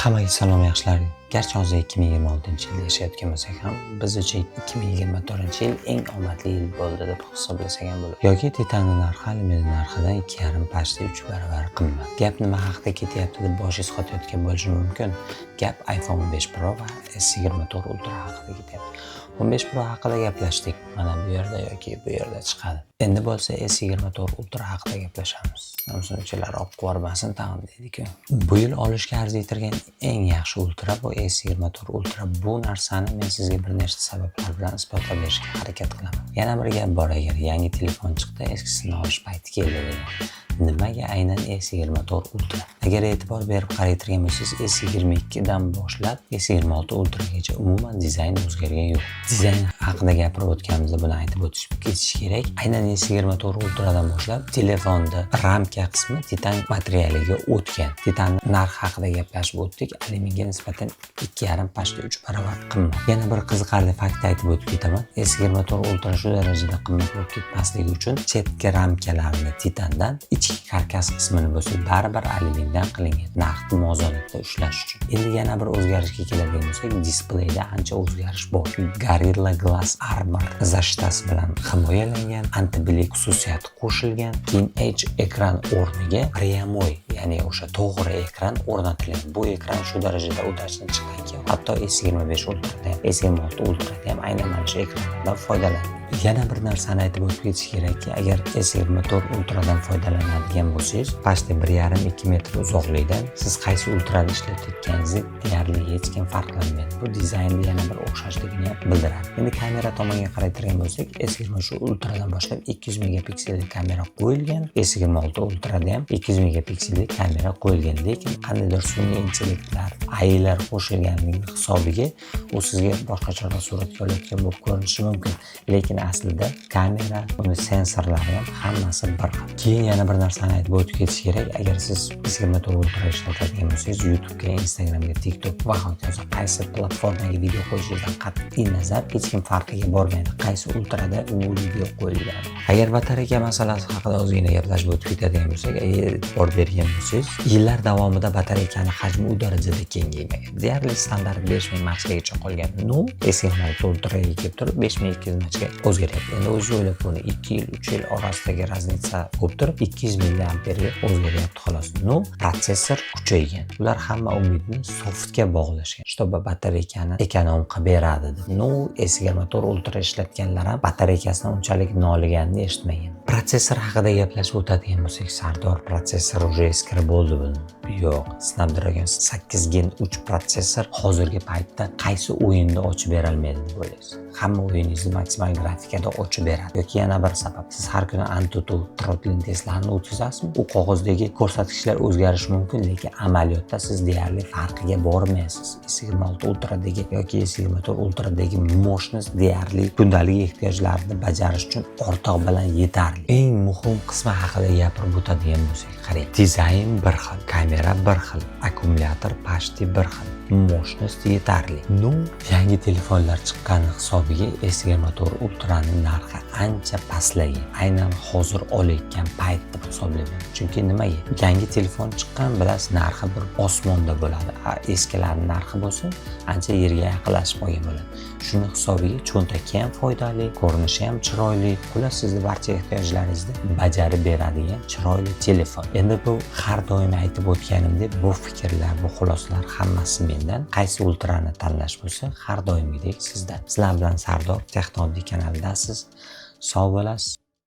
Hammaga salom yaxshilar. Garchi hozir 2026-yilda yashayotgan bo'lsak ham, biz uchun 2024-yil eng omadli yil bo'ldi deb hisoblasak ham bo'ladi. Yoki Titanning narxi alyumin narxidan 2,5 pashta 3 barobar qimmat. Gap nima haqida ketyapti deb boshingiz qotayotgan bo'lishi mumkin. Gap iPhone 15 Pro va S24 Ultra haqida ketyapti. 15 Pro haqida gaplashdik. Mana bu yerda yoki bu yerda chiqadi. Endi bo'lsa S24 Ultra haqida gaplashamiz. Samsungchilar olib qo'rmasin tag'in deydi-ku. Bu yil olishga arzir yetirgan eng yaxshi Ultra bu S24 Ultra. Bu narsani men sizga bir nechta sabablar bilan isbotlab berishga harakat qilaman. Yana bir gap bor, agar yangi telefon chiqdi, eskisini olish payti keldi deydi. Nimaga aynan S24 Ultra? Agar e'tibor berib qaraytirgan bo'lsangiz, S22 dan boshlab S26 Ultragacha umuman dizayn o'zgargan yo'q. Dizayn haqida gapirib o'tganimizda buni aytib o'tish ketish kerak. Aynan S24 Ultradan boshlab telefonda ramka qismi titan materialiga o'tgan. Titan narxi haqida gaplashib o'tdik. Alyuminga nisbatan 2,5 pashta 3 barobar qimmat. Yana bir qiziqarli fakt aytib o'tib ketaman. S24 Ultra shu darajada qimmat bo'lib ketmasligi uchun chetki ramkalarni titandan, ichki karkas qismini bo'lsa baribir alyumindan qilingan. Narxni muvozanatda ushlash uchun. Endi yana bir o'zgarishga keladigan bo'lsak, displeyda ancha o'zgarish bor. Gorilla Glass Armor zashtasi bilan himoyalangan, anti-blik xususiyati qo'shilgan. Keyin Edge ekran o'rniga прямой, ya'ni o'sha to'g'ri ekran o'rnatilgan. Bu ekran shu darajada udashdan chiqqanki, hatto S25 Ultrada ham, S26 Ultrada ham aynan mana shu ekranlardan foydalanadi. Yana bir narsani aytib o'tib ketish kerakki, agar S24 Ultradan foydalanadigan bo'lsangiz, pastda 1,5-2 metr uzoqlikdan siz qaysi Ultrada ishlatayotganingizni deyarli hech kim farqlanmaydi. Bu dizaynda yana bir o'xshashligini bildiradi. Endi kamera tomoniga qaraytirgan bo'lsak, S23 Ultradan boshlab 200 megapiksellik kamera qo'yilgan, S26 Ultrada ham 200 megapiksellik kamera qo'yilgan, lekin qandaydir sun'iy intellektlar, AI'lar qo'shilganning hisobiga u sizga boshqacharoq suratga olayotgan bo'lib ko'rinishi mumkin. Lekin aslida kamera, uni sensorlari ham hammasi bir xil. Keyin yana bir narsani aytib o'tib ketish kerak. Agar siz S24 Ultra ishlatadigan bo'lsangiz, YouTube'ga, Instagram'ga, TikTok va hokazo qaysi platformaga video qo'yishingizdan qat'iy nazar hech kim farqiga bormaydi. Qaysi Ultrada u video qo'yilgan. Agar batareyka masalasi haqida ozgina gaplashib o'tib ketadigan bo'lsak, e'tibor bergan bo'lsangiz, yillar davomida batareykani hajmi u darajada kengaymagan. Deyarli standart 5000 mAhgacha qolgan. S26 Ultraga kelib turib 5200 mAhga o'zgaryapti. Endi o'zingiz o'ylab ko'ring, 2 yil, 3 yil orasidagi raznica bo'lib turib 200 milliamperga o'zgaryapti xolos. Protsessor kuchaygan. Ular hamma umidni softga bog'lashgan. Чтобы batareykani ekonom qilib beradi deb. S24 Ultra ishlatganlar ham batareykasidan unchalik noliganini eshitmagan. Protsessor haqida gaplashib o'tadigan bo'lsak, Sardor protsessor уже eskiri bo'ldi buni. Yo'q, Snapdragon 8 Gen 3 protsessor hozirgi paytda qaysi o'yinni ochib bera olmaydi deb o'ylaysiz? Hamma o'yiningizni maksimal grafikada ochib beradi. Yoki yana bir sabab, siz har kuni AnTuTu throttling testlarini o'tkazasizmi? U qog'ozdagi ko'rsatkichlar o'zgarishi mumkin, lekin amaliyotda siz deyarli farqiga bormaysiz. S26 Ultradagi yoki S24 Ultradagi mощность deyarli kundalik ehtiyojlarni bajarish uchun ortig'i bilan yetarli. Eng muhim qismi haqida gapirib o'tadigan bo'lsak, qarang. Dizayn bir xil, kamera bir xil, akkumulyator почти bir xil. Mощность yetarli. Yangi telefonlar chiqqani hisobiga S24 Ultraning narxi ancha pastlagan. Aynan hozir olayotgan payt deb hisoblayman. Chunki nimaga? Yangi telefon chiqqan, bilasiz, narxi bir osmonda bo'ladi. Eskilarning narxi bo'lsa, ancha yerga yaqinlashib qolgan bo'ladi. Shuni hisobiga cho'ntakka ham foydali, ko'rinishi ham chiroyli, xullas sizni barcha ehtiyojlaringizni bajarib beradigan chiroyli telefon. Endi bu har doim aytib o'tganimdek, bu fikrlar, bu xulosalar hammasi mendan. Qaysi Ultrani tanlash bo'lsa, har doimgidek sizdan. Sizlar bilan Sardor Texnology kanalidasiz. Sog' bo'lasiz.